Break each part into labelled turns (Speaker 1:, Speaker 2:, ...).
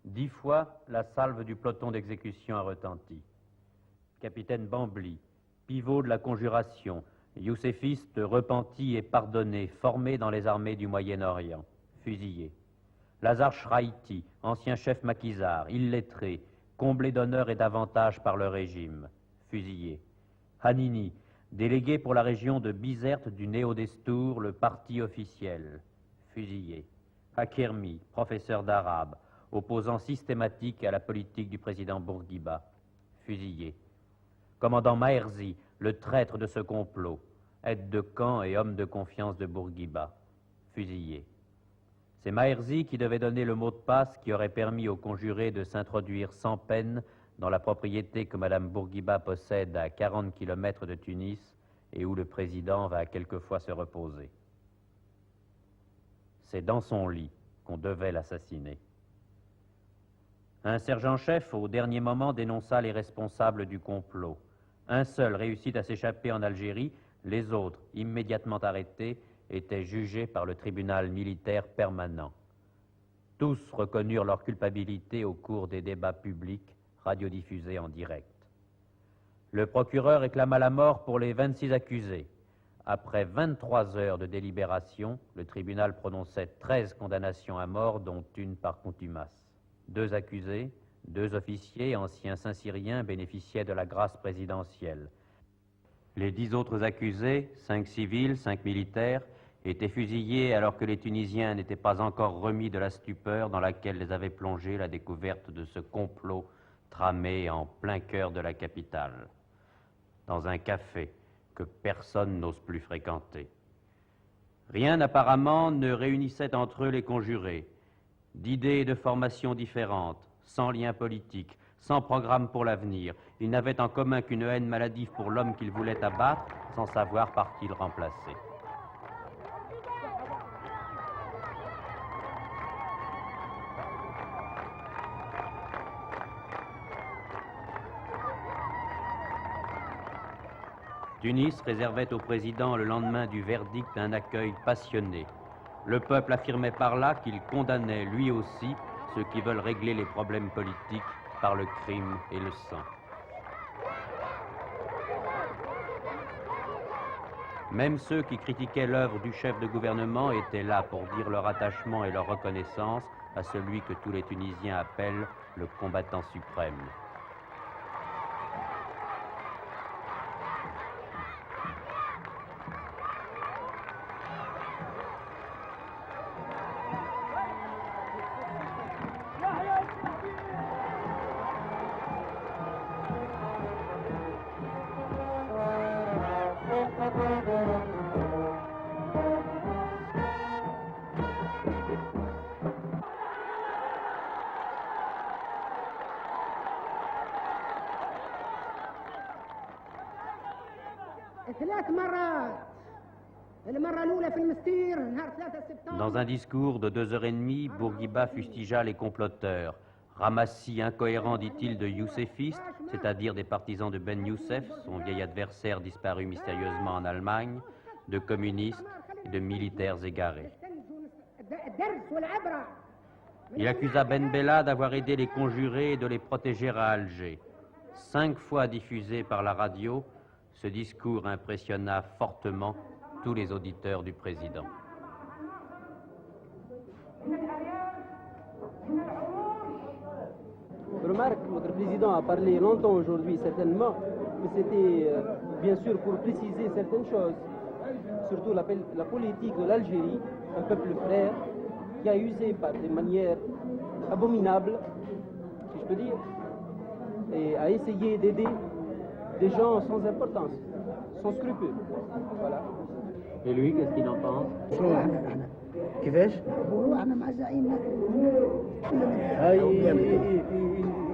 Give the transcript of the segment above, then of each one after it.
Speaker 1: 10 fois, la salve du peloton d'exécution a retenti. Capitaine Bambly, pivot de la conjuration, youssefiste repenti et pardonné, formé dans les armées du Moyen-Orient, fusillé. Lazare Shraïti, ancien chef maquisard, illettré, comblé d'honneur et d'avantages par le régime, fusillé. Hanini, délégué pour la région de Bizerte du Néo-Destour, le parti officiel, fusillé. Hakermi, professeur d'arabe, opposant systématique à la politique du président Bourguiba, fusillé. Commandant Maherzi, le traître de ce complot, aide de camp et homme de confiance de Bourguiba, fusillé. C'est Maherzi qui devait donner le mot de passe qui aurait permis aux conjurés de s'introduire sans peine dans la propriété que Mme Bourguiba possède à 40 km de Tunis et où le président va quelquefois se reposer. C'est dans son lit qu'on devait l'assassiner. Un sergent-chef, au dernier moment, dénonça les responsables du complot. Un seul réussit à s'échapper en Algérie, les autres, immédiatement arrêtés, étaient jugés par le tribunal militaire permanent. Tous reconnurent leur culpabilité au cours des débats publics radiodiffusés en direct. Le procureur réclama la mort pour les 26 accusés. Après 23 heures de délibération, le tribunal prononçait 13 condamnations à mort, dont une par contumace. 2 accusés, 2 officiers, anciens Saint-Cyriens, bénéficiaient de la grâce présidentielle. Les 10 autres accusés, 5 civils, 5 militaires, étaient fusillés alors que les Tunisiens n'étaient pas encore remis de la stupeur dans laquelle les avait plongés la découverte de ce complot tramé en plein cœur de la capitale, dans un café que personne n'ose plus fréquenter. Rien apparemment ne réunissait entre eux les conjurés. D'idées et de formations différentes, sans lien politique, sans programme pour l'avenir, ils n'avaient en commun qu'une haine maladive pour l'homme qu'ils voulaient abattre, sans savoir par qui le remplacer. Tunis réservait au président le lendemain du verdict un accueil passionné. Le peuple affirmait par là qu'il condamnait lui aussi ceux qui veulent régler les problèmes politiques par le crime et le sang. Même ceux qui critiquaient l'œuvre du chef de gouvernement étaient là pour dire leur attachement et leur reconnaissance à celui que tous les Tunisiens appellent le combattant suprême. Dans un discours de 2h30, Bourguiba fustigea les comploteurs. Ramassis incohérent, dit-il, de youssefistes, c'est-à-dire des partisans de Ben Youssef, son vieil adversaire disparu mystérieusement en Allemagne, de communistes et de militaires égarés. Il accusa Ben Bella d'avoir aidé les conjurés et de les protéger à Alger. 5 fois diffusé par la radio, ce discours impressionna fortement tous les auditeurs du président.
Speaker 2: Remarque, notre président a parlé longtemps aujourd'hui, certainement, mais c'était bien sûr pour préciser certaines choses, surtout la politique de l'Algérie, un peuple frère, qui a usé par des manières abominables, si je peux dire, et a essayé d'aider des gens sans importance, sans scrupules. Voilà.
Speaker 1: Et lui, qu'est-ce qu'il en pense?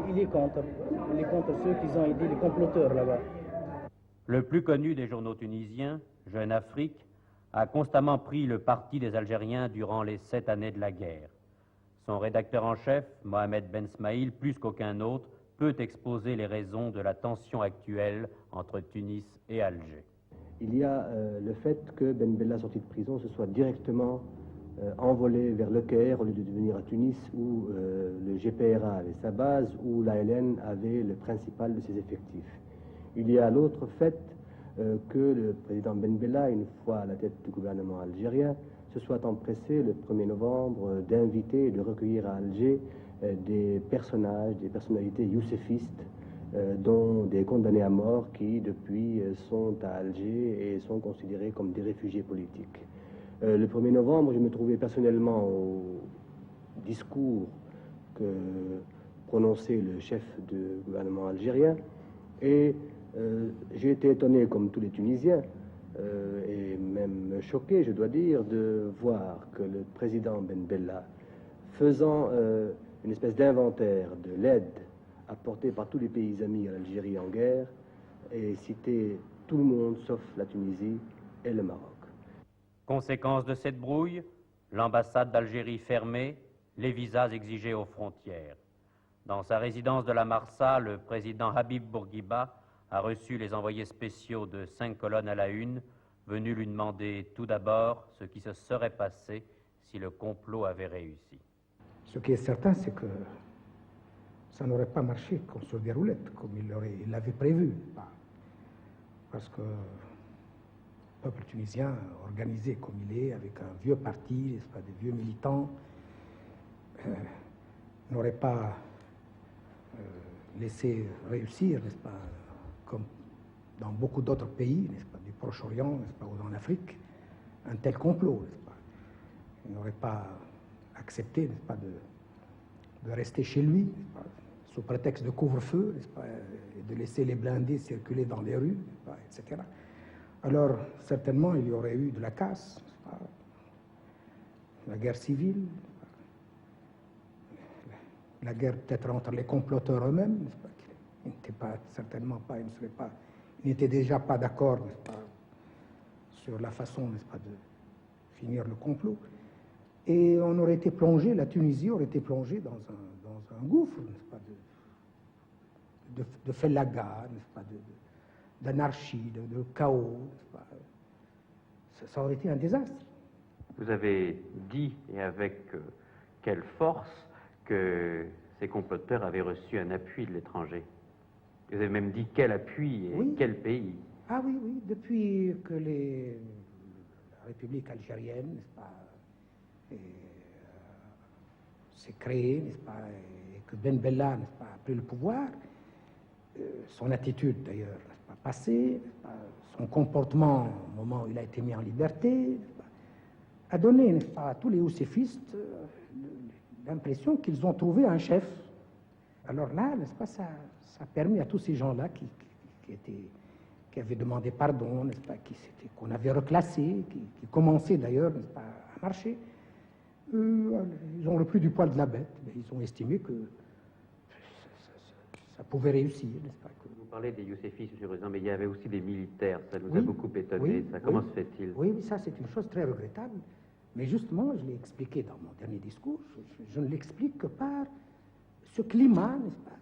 Speaker 2: Il est contre. Il est contre ceux qui ont aidé les comploteurs là-bas.
Speaker 1: Le plus connu des journaux tunisiens, Jeune Afrique, a constamment pris le parti des Algériens durant les 7 années de la guerre. Son rédacteur en chef, Mohamed Ben Smaïl, plus qu'aucun autre, peut exposer les raisons de la tension actuelle entre Tunis et Alger.
Speaker 3: Il y a le fait que Ben Bella, sorti de prison, se soit directement envolé vers Le Caire au lieu de venir à Tunis où le GPRA avait sa base, où l'ALN avait le principal de ses effectifs. Il y a l'autre fait que le président Ben Bella, une fois à la tête du gouvernement algérien, se soit empressé le 1er novembre d'inviter et de recueillir à Alger des personnages, des personnalités youssefistes, dont des condamnés à mort qui, depuis, sont à Alger et sont considérés comme des réfugiés politiques. Le 1er novembre, je me trouvais personnellement au discours que prononçait le chef du gouvernement algérien et j'ai été étonné, comme tous les Tunisiens, et même choqué, je dois dire, de voir que le président Ben Bella, faisant une espèce d'inventaire de l'aide apportée par tous les pays amis à l'Algérie en guerre, et cité tout le monde sauf la Tunisie et le Maroc.
Speaker 1: Conséquence de cette brouille, l'ambassade d'Algérie fermée, les visas exigés aux frontières. Dans sa résidence de la Marsa, le président Habib Bourguiba a reçu les envoyés spéciaux de 5 colonnes à la une, venus lui demander tout d'abord ce qui se serait passé si le complot avait réussi.
Speaker 4: Ce qui est certain, c'est que ça n'aurait pas marché comme sur des roulettes, comme il l'avait prévu. Parce que le peuple tunisien, organisé comme il est, avec un vieux parti, n'est-ce pas, des vieux militants, n'aurait pas laissé réussir, n'est-ce pas, comme dans beaucoup d'autres pays, n'est-ce pas, du Proche-Orient, n'est-ce pas, ou en Afrique, un tel complot, n'est-ce pas. Il n'aurait pas accepté, n'est-ce pas, de rester chez lui, n'est-ce pas, sous prétexte de couvre-feu, n'est-ce pas, et de laisser les blindés circuler dans les rues, n'est-ce pas, etc. Alors, certainement, il y aurait eu de la casse, n'est-ce pas, la guerre civile, la guerre peut-être entre les comploteurs eux-mêmes, n'est-ce pas, ils n'étaient pas, certainement pas, ils n'étaient déjà pas d'accord, n'est-ce pas, sur la façon, n'est-ce pas, de finir le complot. Et on aurait été plongé, la Tunisie aurait été plongée dans un gouffre, n'est-ce pas, de félaga, n'est-ce pas, d'anarchie, de chaos, n'est-ce pas. Ça aurait été un désastre.
Speaker 1: Vous avez dit, et avec quelle force, que ces comploteurs avaient reçu un appui de l'étranger. Vous avez même dit quel appui et
Speaker 4: oui.
Speaker 1: Quel pays.
Speaker 4: Ah oui, oui, depuis que la République algérienne, n'est-ce pas, s'est créée, n'est-ce pas, et que Ben Bella, n'est-ce pas, a pris le pouvoir, son attitude d'ailleurs, n'est-ce pas, passée, n'est-ce pas, son comportement au moment où il a été mis en liberté, n'est-ce pas, a donné, n'est-ce pas, à tous les houssifistes l'impression qu'ils ont trouvé un chef. Alors là, n'est-ce pas, ça a permis à tous ces gens-là qui avaient demandé pardon, n'est-ce pas, qu'on avait reclassé, qui commençaient d'ailleurs, n'est-ce pas, à marcher. Ils ont le plus du poil de la bête, mais ils ont estimé que ça pouvait réussir, n'est-ce pas.
Speaker 1: Vous parlez des youssefistes, M. Président, mais il y avait aussi des militaires, ça nous
Speaker 4: oui,
Speaker 1: a beaucoup étonné.
Speaker 4: Oui,
Speaker 1: ça. Comment se fait-il?
Speaker 4: Oui, ça c'est une chose très regrettable, mais justement, je l'ai expliqué dans mon dernier discours, je ne l'explique que par ce climat, n'est-ce pas,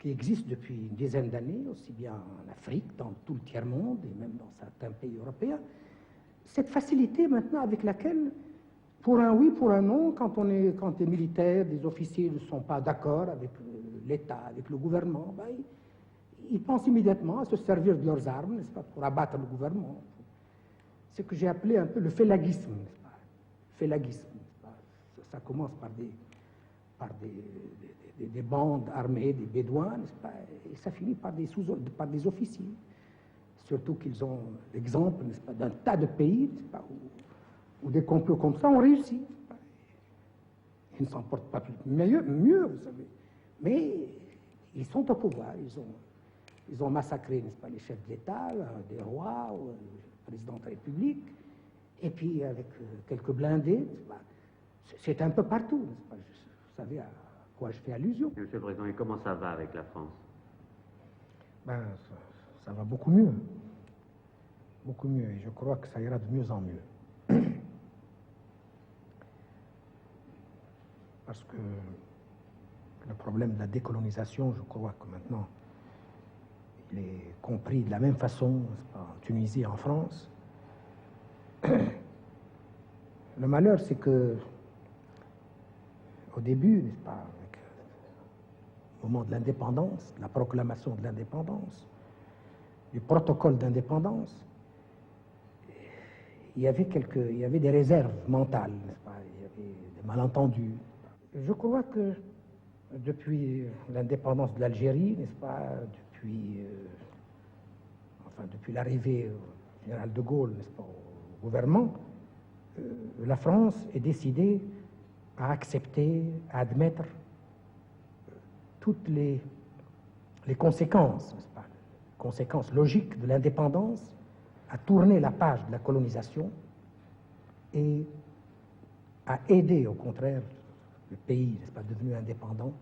Speaker 4: qui existe depuis une dizaine d'années, aussi bien en Afrique, dans tout le tiers-monde, et même dans certains pays européens, cette facilité maintenant avec laquelle, pour un oui, pour un non, quand des militaires, des officiers ne sont pas d'accord avec l'État, avec le gouvernement, ben, ils pensent immédiatement à se servir de leurs armes, n'est-ce pas, pour abattre le gouvernement. C'est ce que j'ai appelé un peu le félagisme, n'est-ce pas, félagisme, n'est-ce pas. Ça commence par des bandes armées, des bédouins, n'est-ce pas, et ça finit par des officiers. Surtout qu'ils ont l'exemple, n'est-ce pas, d'un tas de pays, n'est-ce pas, où des complots comme ça ont réussi. Ils ne s'en portent pas mieux, vous savez. Mais ils sont au pouvoir, ils ont massacré, n'est-ce pas, les chefs d'État, des rois, le président de la République, et puis avec quelques blindés, n'est-ce pas, c'est un peu partout, n'est-ce pas. Vous savez à quoi je fais allusion.
Speaker 1: Monsieur le Président, et comment ça va avec la France?
Speaker 4: Ben, ça va beaucoup mieux. Beaucoup mieux, et je crois que ça ira de mieux en mieux. parce que le problème de la décolonisation, je crois que maintenant, il est compris de la même façon, n'est-ce pas, en Tunisie et en France. Le malheur, c'est que, au début, n'est-ce pas, au moment de l'indépendance, de la proclamation de l'indépendance, du protocole d'indépendance, il y avait des réserves mentales, n'est-ce pas, il y avait des malentendus. Je crois que depuis l'indépendance de l'Algérie, n'est-ce pas, depuis l'arrivée du général de Gaulle, n'est-ce pas, au gouvernement, la France est décidée à accepter, à admettre toutes les conséquences, n'est-ce pas, les conséquences logiques de l'indépendance, à tourner la page de la colonisation et à aider, au contraire, le pays, n'est-ce pas, devenu indépendant,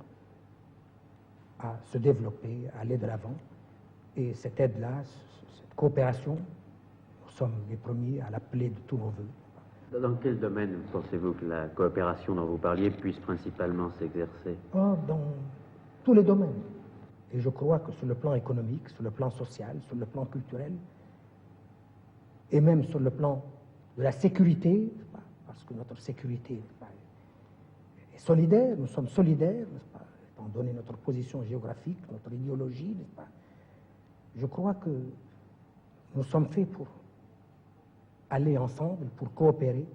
Speaker 4: à se développer, à aller de l'avant. Et cette aide-là, cette coopération, nous sommes les premiers à l'appeler de tous nos voeux.
Speaker 1: Dans quel domaine pensez-vous que la coopération dont vous parliez puisse principalement s'exercer?
Speaker 4: Dans tous les domaines. Et je crois que sur le plan économique, sur le plan social, sur le plan culturel, et même sur le plan de la sécurité, parce que notre sécurité est solidaire, nous sommes solidaires, n'est-ce pas, étant donné notre position géographique, notre idéologie, n'est-ce pas. Je crois que nous sommes faits pour aller ensemble, pour coopérer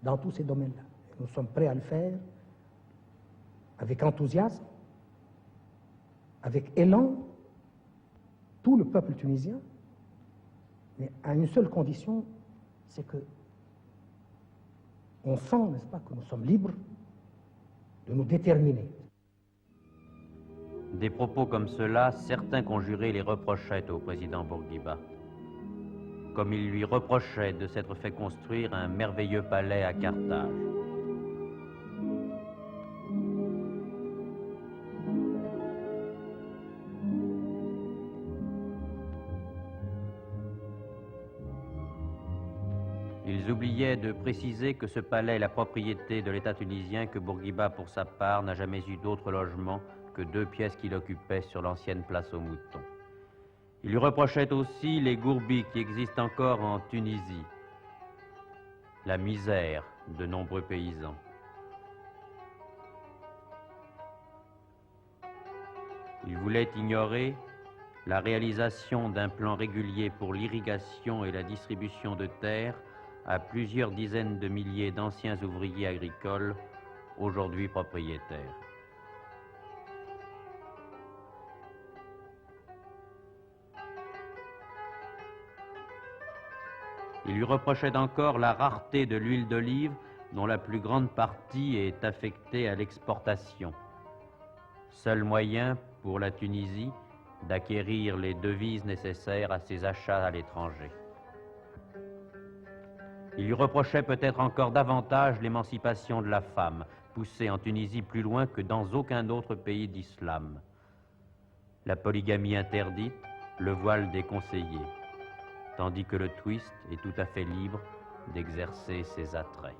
Speaker 4: dans tous ces domaines-là. Nous sommes prêts à le faire avec enthousiasme, avec élan, tout le peuple tunisien, mais à une seule condition, c'est que on sent, n'est-ce pas, que nous sommes libres de nous déterminer.
Speaker 1: Des propos comme cela, certains conjurés les reprochaient au président Bourguiba, comme ils lui reprochaient de s'être fait construire un merveilleux palais à Carthage. Ils oubliaient de préciser que ce palais est la propriété de l'État tunisien, que Bourguiba, pour sa part, n'a jamais eu d'autre logement que 2 pièces qu'il occupait sur l'ancienne place aux moutons. Il lui reprochait aussi les gourbis qui existent encore en Tunisie, la misère de nombreux paysans. Il voulait ignorer la réalisation d'un plan régulier pour l'irrigation et la distribution de terres à plusieurs dizaines de milliers d'anciens ouvriers agricoles, aujourd'hui propriétaires. Il lui reprochait encore la rareté de l'huile d'olive, dont la plus grande partie est affectée à l'exportation. Seul moyen pour la Tunisie d'acquérir les devises nécessaires à ses achats à l'étranger. Il lui reprochait peut-être encore davantage l'émancipation de la femme, poussée en Tunisie plus loin que dans aucun autre pays d'islam. La polygamie interdite, le voile déconseillé, tandis que le twist est tout à fait libre d'exercer ses attraits.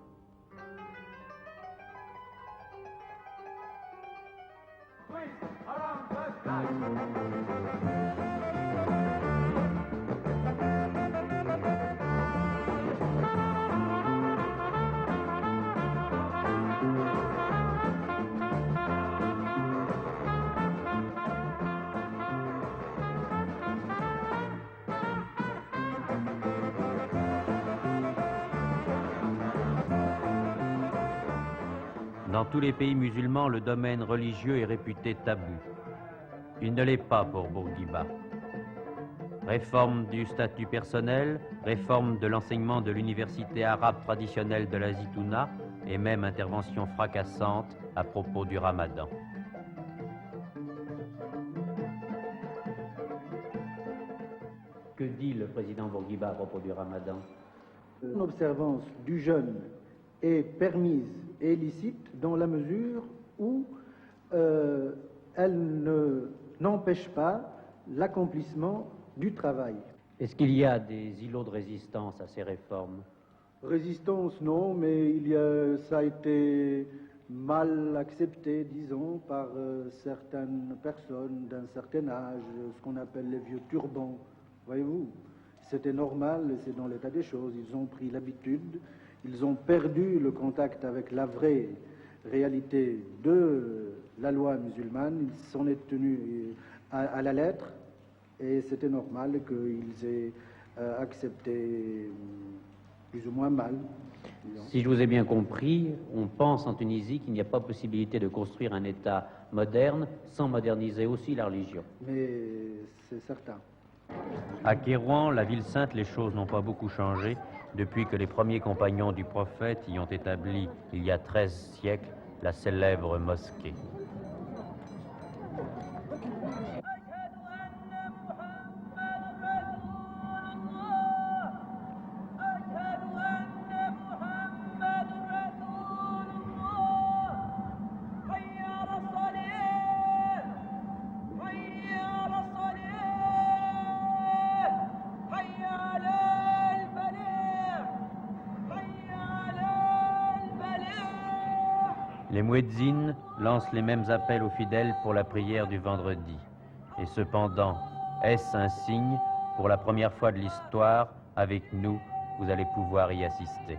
Speaker 1: Dans tous les pays musulmans, le domaine religieux est réputé tabou. Il ne l'est pas pour Bourguiba. Réforme du statut personnel, réforme de l'enseignement de l'université arabe traditionnelle de la Zitouna et même intervention fracassante à propos du Ramadan. Que dit le président Bourguiba à propos du Ramadan?
Speaker 5: L'observance du jeûne est permise et licite dans la mesure où elle n'empêche pas l'accomplissement du travail.
Speaker 1: Est-ce qu'il y a des îlots de résistance à ces réformes?
Speaker 5: Résistance, non, mais ça a été mal accepté, disons, par certaines personnes d'un certain âge, ce qu'on appelle les vieux turbans. Voyez-vous, c'était normal, c'est dans l'état des choses. Ils ont pris l'habitude, ils ont perdu le contact avec la vraie réalité de la loi musulmane. Ils s'en est tenus à la lettre, et c'était normal qu'ils aient accepté plus ou moins mal.
Speaker 1: Si je vous ai bien compris, on pense en Tunisie qu'il n'y a pas possibilité de construire un État moderne sans moderniser aussi la religion.
Speaker 5: Mais c'est certain.
Speaker 1: À Kérouan, la ville sainte, les choses n'ont pas beaucoup changé depuis que les premiers compagnons du prophète y ont établi, il y a 13 siècles, la célèbre mosquée. Les muezzins lancent les mêmes appels aux fidèles pour la prière du vendredi. Et cependant, est-ce un signe? Pour la première fois de l'histoire, avec nous, vous allez pouvoir y assister.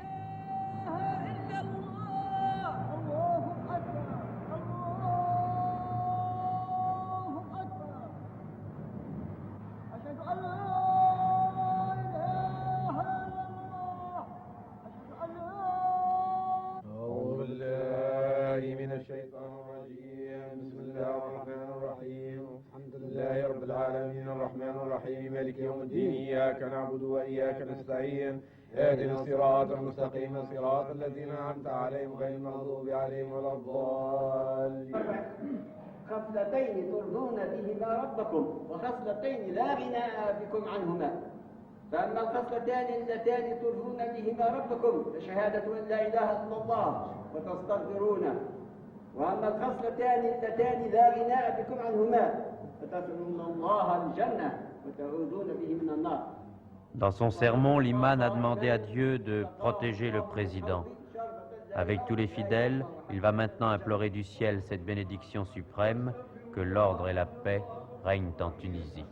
Speaker 6: مالك يوم الدين إياك نعبد وإياك نستعين اهدنا الصراط المستقيم صراط الذين أنعمت عليهم غير المغضوب عليهم ولا الضالين.
Speaker 7: خصلتين ترضون بهما ربكم وخصلتين لا غناء بكم عنهما. فأما الخصلتان اللتان ترضون بهما ربكم فشهادة أن لا إله إلا الله وتستغفرونه. وأما الخصلتان اللتان لا غناء بكم عنهما فتسألون الله الجنة وتعوذون به من النار.
Speaker 1: Dans son sermon, l'imam a demandé à Dieu de protéger le président. Avec tous les fidèles, il va maintenant implorer du ciel cette bénédiction suprême, que l'ordre et la paix règnent en Tunisie.